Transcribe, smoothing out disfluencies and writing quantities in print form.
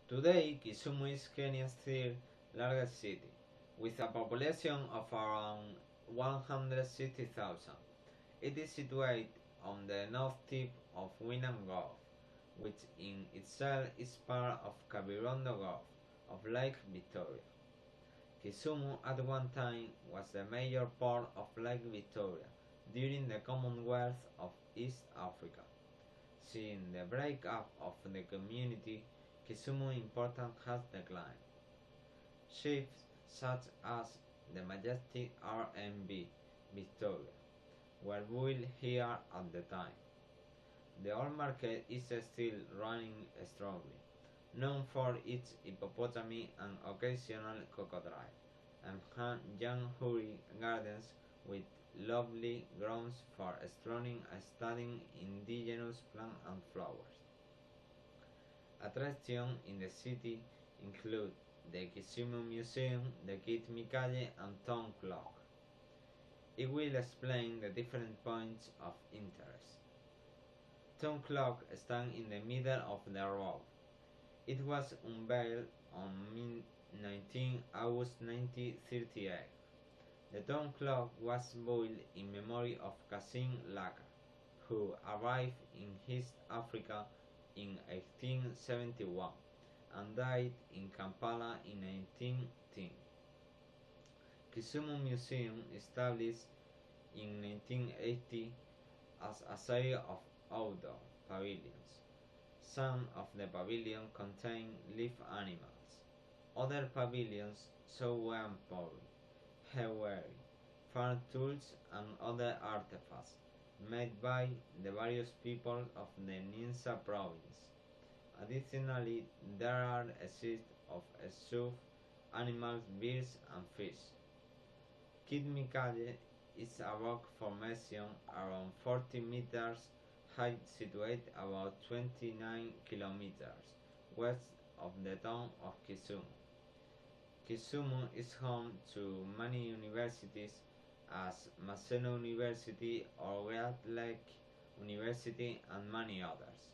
Today, Kisumu is Kenya's third largest city, with a population of around 160,000. It is situated on the north tip of Winam Gulf, which in itself is part of Kavirondo Gulf of Lake Victoria. Kisumu at one time was the major port of Lake Victoria during the Commonwealth of East Africa. Since the breakup of the community, Kisumu importance has declined. Ships such as the majestic RMB Victoria were built here at the time. The old market is still running strongly, known for its hippopotami and occasional crocodile, and Janhuri gardens with lovely grounds for strolling and studying indigenous plants and flowers. Attractions in the city include the Kisumu Museum, the Kit Mikaje, and Town Clock. It will explain the different points of interest. Town Clock stands in the middle of the road. It was unveiled on 19 August 1938. The town clock was built in memory of Kassim Laka, who arrived in East Africa in 1871 and died in Kampala in 1910. Kisumu Museum, established in 1980 as a series of outdoor pavilions. Some of the pavilions contain live animals. Other pavilions show gunpowder, jewelry, farm tools, and other artifacts made by the various peoples of the Ninsa province. Additionally, there are exhibits of zoo animals, birds, and fish. Kit Mikaje is a rock formation around 40 meters high situated about 29 kilometers west of the town of Kisumu. Kisumu is home to many universities as Maseno University or Great Lake University and many others.